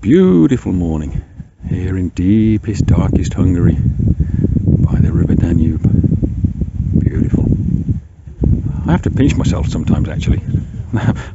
beautiful morning here in deepest, darkest Hungary by the river Danube. Beautiful. I have to pinch myself sometimes actually.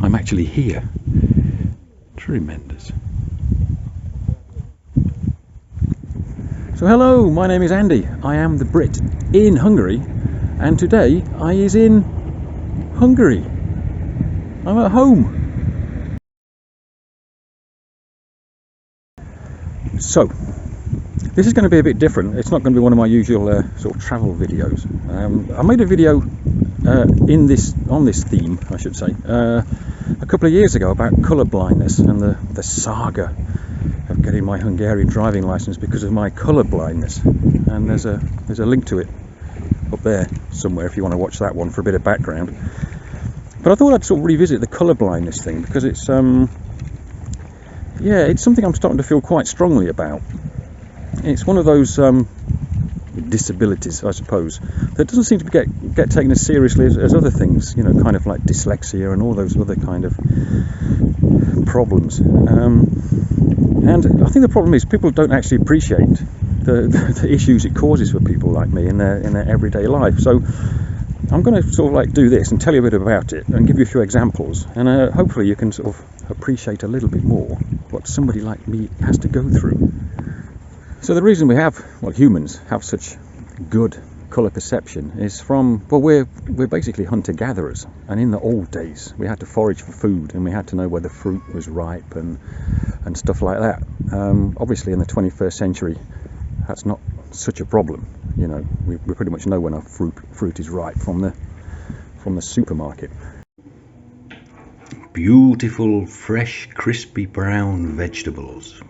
I'm actually here. Tremendous. So hello, my name is Andy. I am the Brit in Hungary, and today I is in Hungary. I'm at home. So, this is going to be a bit different. It's not going to be one of my usual sort of travel videos. I made a video on this theme, I should say, a couple of years ago about colour blindness and the saga of getting my Hungarian driving license because of my colour blindness. And there's a link to it up there somewhere if you want to watch that one for a bit of background. But I thought I'd sort of revisit the colour blindness thing because it's it's something I'm starting to feel quite strongly about. It's one of those disabilities, I suppose, that doesn't seem to get taken as seriously as other things, you know, kind of like dyslexia and all those other kind of problems. And I think the problem is people don't actually appreciate the issues it causes for people like me in their everyday life. So I'm going to sort of like do this and tell you a bit about it and give you a few examples, and hopefully you can sort of appreciate a little bit more what somebody like me has to go through. So the reason humans have such good colour perception is from, well, we're basically hunter-gatherers, and in the old days we had to forage for food and we had to know whether fruit was ripe and stuff like that. Obviously in the 21st century that's not such a problem. You know, we pretty much know when our fruit is ripe from the supermarket. Beautiful, fresh, crispy brown vegetables.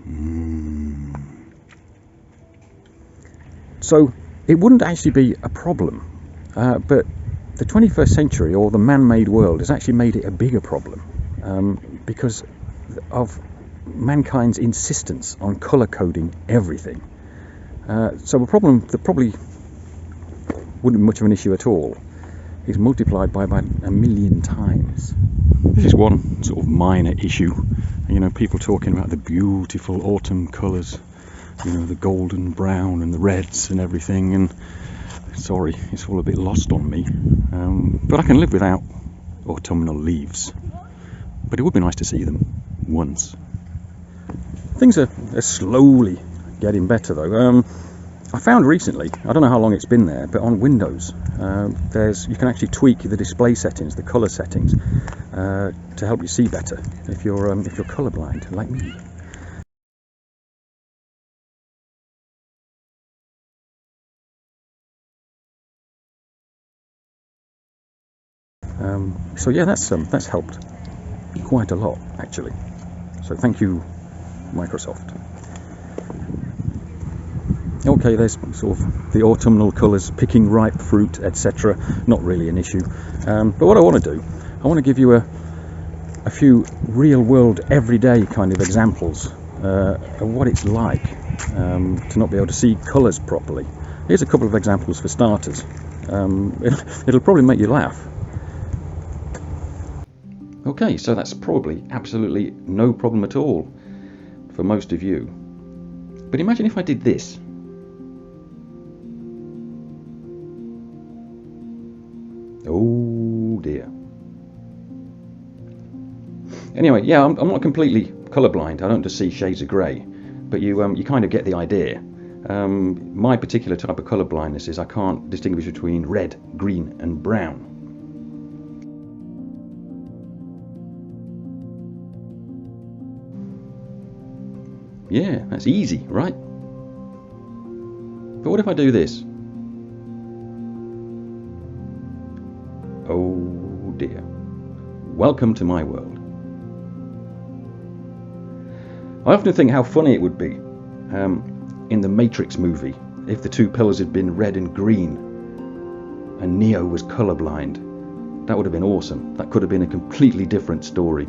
So it wouldn't actually be a problem, but the 21st century, or the man-made world, has actually made it a bigger problem because of mankind's insistence on colour coding everything. So a problem that probably wouldn't be much of an issue at all is multiplied by about 1 million times. This is one sort of minor issue, you know, people talking about the beautiful autumn colours, you know, the golden brown and the reds and everything, and sorry, it's all a bit lost on me, but I can live without autumnal leaves, but it would be nice to see them once. Things are slowly getting better though. I found recently, I don't know how long it's been there, but on Windows you can actually tweak the display settings, the colour settings, to help you see better if you're colourblind like me. So yeah, that's helped quite a lot actually. So thank you, Microsoft. Okay, there's sort of the autumnal colours, picking ripe fruit, etc. Not really an issue. But what I want to do, I want to give you a few real-world, everyday kind of examples of what it's like to not be able to see colours properly. Here's a couple of examples for starters. It'll probably make you laugh. Okay, so that's probably absolutely no problem at all for most of you. But imagine if I did this. Oh dear. Anyway, yeah, I'm not completely colourblind. I don't just see shades of grey, but you kind of get the idea. My particular type of colour blindness is I can't distinguish between red, green, and brown. Yeah, that's easy, right? But what if I do this? Oh dear. Welcome to my world. I often think how funny it would be in the Matrix movie if the two pillars had been red and green and Neo was colourblind. That would have been awesome. That could have been a completely different story.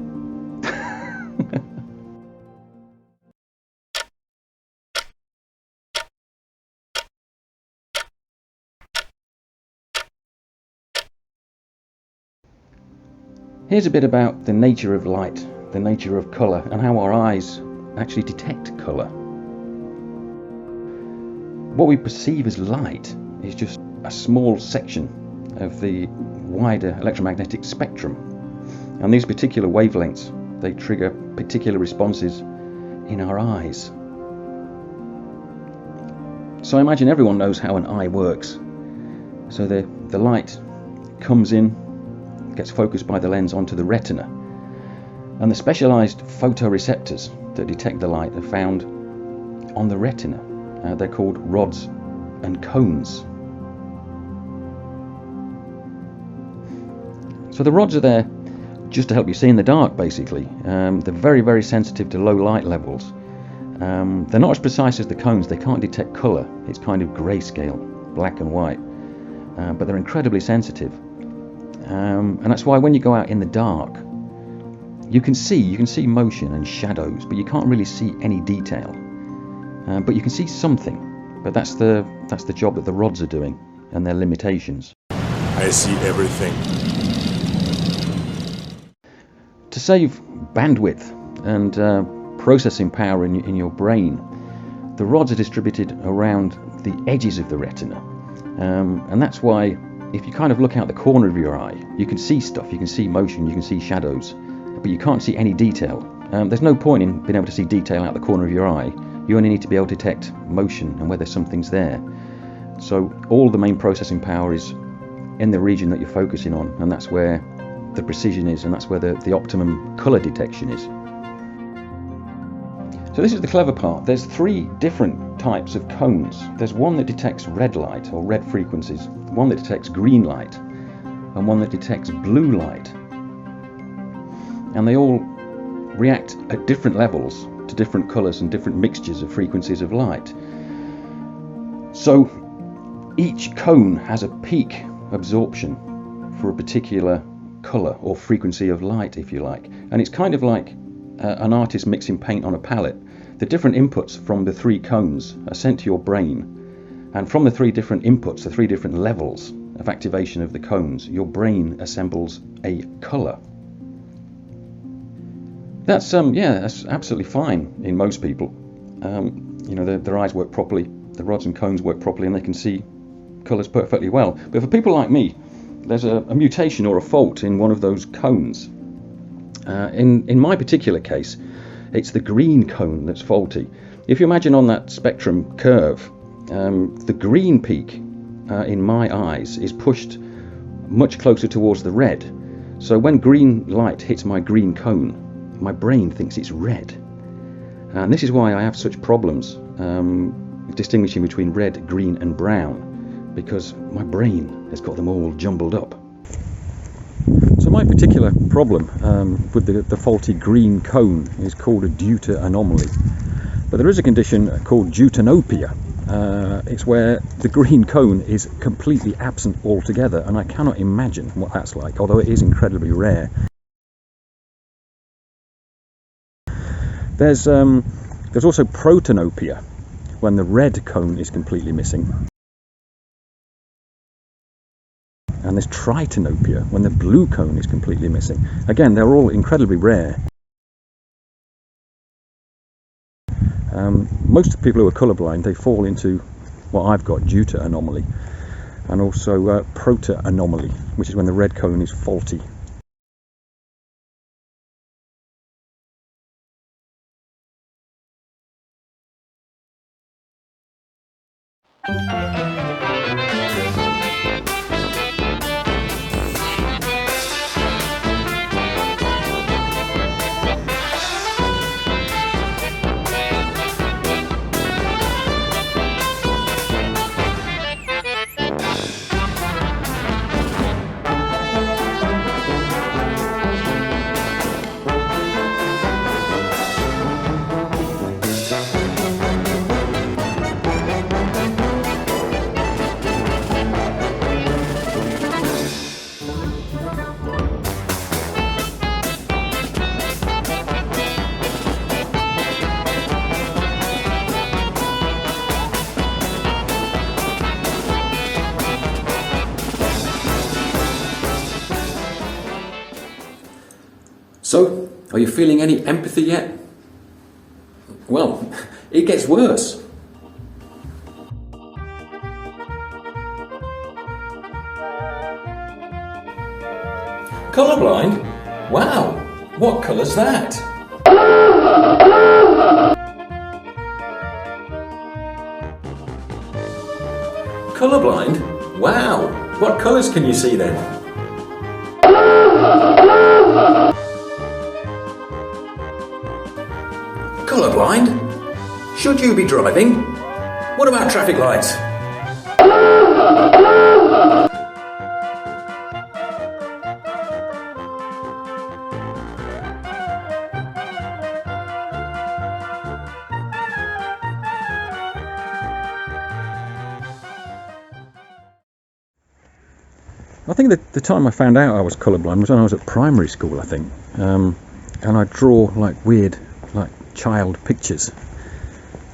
Here's a bit about the nature of light, the nature of colour, and how our eyes actually detect colour. What we perceive as light is just a small section of the wider electromagnetic spectrum, and these particular wavelengths, they trigger particular responses in our eyes. So I imagine everyone knows how an eye works. So the light comes in, gets focused by the lens onto the retina, and the specialized photoreceptors that detect the light are found on the retina. They're called rods and cones. So the rods are there just to help you see in the dark, basically. They're very, very sensitive to low light levels. They're not as precise as the cones. They can't detect colour. It's kind of grayscale, black and white. But they're incredibly sensitive. And that's why when you go out in the dark, you can see motion and shadows, but you can't really see any detail. But you can see something. But that's the job that the rods are doing, and their limitations. I see everything. To save bandwidth and processing power in your brain, the rods are distributed around the edges of the retina. And that's why if you kind of look out the corner of your eye, you can see stuff, you can see motion, you can see shadows, but you can't see any detail. There's no point in being able to see detail out the corner of your eye. You only need to be able to detect motion and whether something's there. So all the main processing power is in the region that you're focusing on, and that's where the precision is, and that's where the optimum colour detection is. So this is the clever part. There's 3 different types of cones. There's one that detects red light or red frequencies, one that detects green light, and one that detects blue light. And they all react at different levels to different colours and different mixtures of frequencies of light. So each cone has a peak absorption for a particular colour or frequency of light, if you like. And it's kind of like an artist mixing paint on a palette. The different inputs from the 3 cones are sent to your brain, and from the 3 different inputs, the 3 different levels of activation of the cones, your brain assembles a colour. That's that's absolutely fine in most people. Their eyes work properly, the rods and cones work properly, and they can see colours perfectly well. But for people like me, there's a mutation or a fault in one of those cones. In my particular case, it's the green cone that's faulty. If you imagine on that spectrum curve, the green peak in my eyes is pushed much closer towards the red. So when green light hits my green cone, my brain thinks it's red. And this is why I have such problems distinguishing between red, green and brown, because my brain has got them all jumbled up. So my particular problem with the faulty green cone is called a deuter anomaly. But there is a condition called deutanopia. It's where the green cone is completely absent altogether, and I cannot imagine what that's like, although it is incredibly rare. There's also protanopia, when the red cone is completely missing. And there's tritanopia, when the blue cone is completely missing. Again, they're all incredibly rare. Most people who are colourblind, they fall into what I've got, deuter anomaly, and also prota anomaly, which is when the red cone is faulty. So, are you feeling any empathy yet? Well, it gets worse. Colourblind? Wow, what colour's that? Colourblind? Wow, what colours can you see then? Colourblind? Should you be driving? What about traffic lights? I think that the time I found out I was colourblind was when I was at primary school, I think. And I'd draw like weird, like child pictures.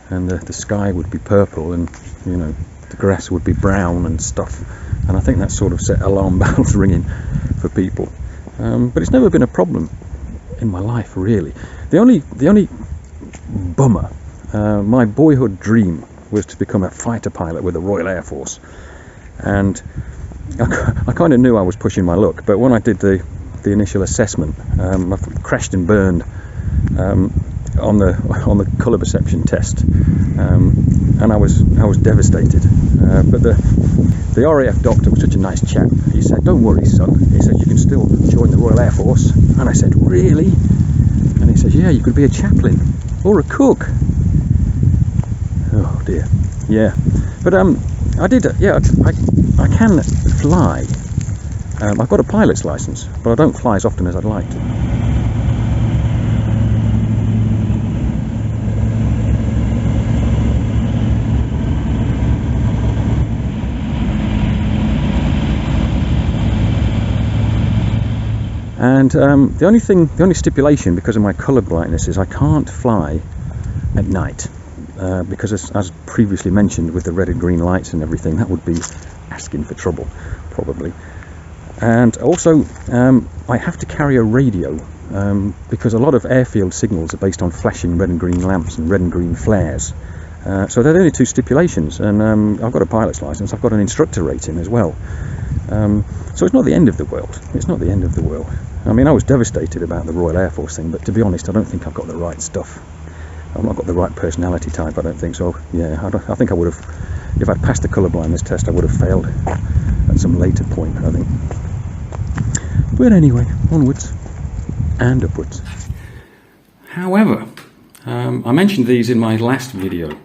And the sky would be purple and, you know, the grass would be brown and stuff. And I think that sort of set alarm bells ringing for people. But it's never been a problem in my life, really. The only bummer, my boyhood dream was to become a fighter pilot with the Royal Air Force. And I kind of knew I was pushing my luck, but when I did the initial assessment, I crashed and burned on the colour perception test, and I was devastated. But the RAF doctor was such a nice chap. He said, "Don't worry, son." He said, "You can still join the Royal Air Force." And I said, "Really?" And he said, "Yeah, you could be a chaplain or a cook." Oh dear, yeah. But I did, yeah. I can fly. I've got a pilot's license, but I don't fly as often as I'd like to. And the only stipulation because of my colour blindness is I can't fly at night. Because as previously mentioned, with the red and green lights and everything, that would be asking for trouble, probably. And also, I have to carry a radio, because a lot of airfield signals are based on flashing red and green lamps and red and green flares. So they're the only two stipulations, and I've got a pilot's license, I've got an instructor rating as well. So it's not the end of the world. It's not the end of the world. I mean, I was devastated about the Royal Air Force thing, but to be honest, I don't think I've got the right stuff. I've not got the right personality type, I don't think so. Yeah, I think I would have, if I'd passed the colourblindness test, I would have failed at some later point, I think. But anyway, onwards and upwards. However, I mentioned these in my last video,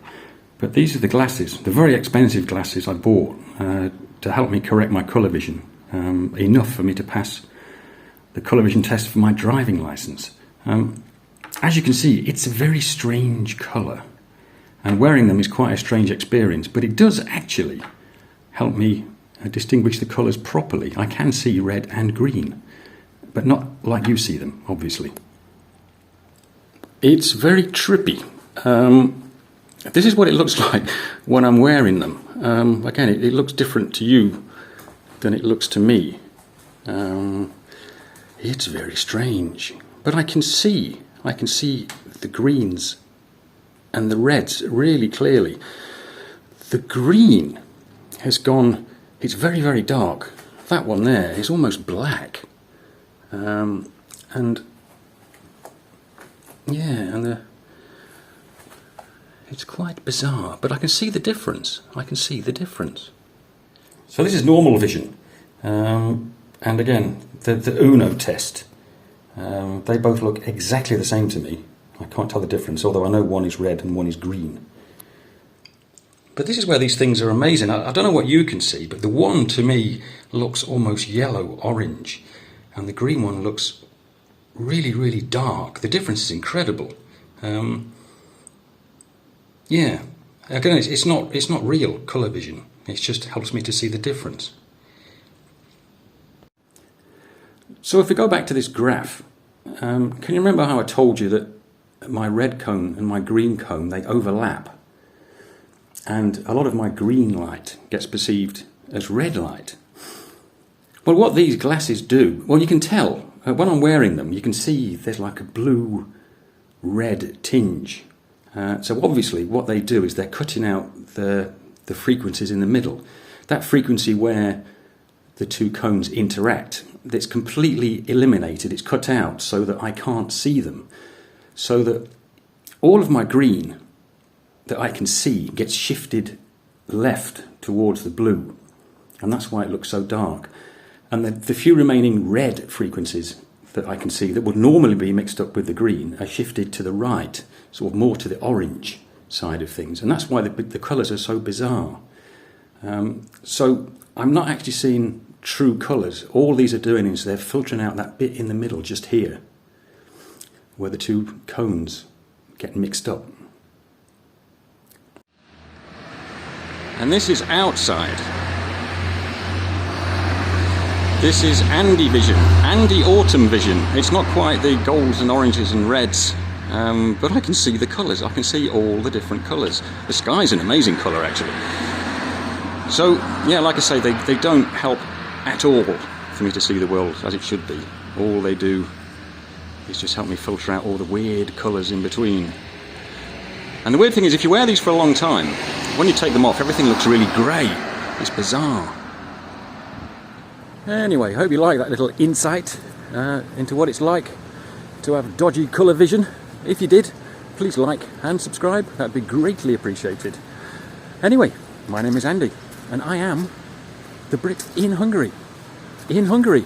but these are the glasses, the very expensive glasses I bought to help me correct my colour vision, enough for me to pass the colour vision test for my driving licence. As you can see, it's a very strange colour, and wearing them is quite a strange experience, but it does actually help me distinguish the colours properly. I can see red and green, but not like you see them, obviously. It's very trippy. This is what it looks like when I'm wearing them. Again, it looks different to you than it looks to me. It's very strange, but I can see the greens and the reds really clearly. The green has gone, it's very, very dark. That one there is almost black. And yeah, and it's quite bizarre, but I can see the difference. So this is normal vision. And again, the Uno test. They both look exactly the same to me. I can't tell the difference, although I know one is red and one is green. But this is where these things are amazing. I don't know what you can see, but the one to me looks almost yellow-orange, and the green one looks really, really dark. The difference is incredible. Yeah, again, it's not real colour vision. It just helps me to see the difference. So if we go back to this graph, can you remember how I told you that my red cone and my green cone, they overlap? And a lot of my green light gets perceived as red light. Well, what these glasses do, well, you can tell. When I'm wearing them, you can see there's like a blue-red tinge. So obviously what they do is they're cutting out the frequencies in the middle. That frequency where the two cones interact, that's completely eliminated, it's cut out so that I can't see them. So that all of my green that I can see gets shifted left towards the blue. And that's why it looks so dark. And the few remaining red frequencies that I can see that would normally be mixed up with the green are shifted to the right, sort of more to the orange side of things. And that's why the colours are so bizarre. So I'm not actually seeing true colours. All these are doing is they're filtering out that bit in the middle just here, where the two cones get mixed up. And this is outside. This is Andy Vision, Andy Autumn Vision. It's not quite the golds and oranges and reds, but I can see the colours. I can see all the different colours. The sky's an amazing colour, actually. So, yeah, like I say, they don't help at all for me to see the world as it should be. All they do is just help me filter out all the weird colours in between. And the weird thing is, if you wear these for a long time, when you take them off, everything looks really grey. It's bizarre. Anyway, hope you like that little insight into what it's like to have dodgy colour vision. If you did, please like and subscribe. That'd be greatly appreciated. Anyway, my name is Andy, and I am the Brit in Hungary. In Hungary.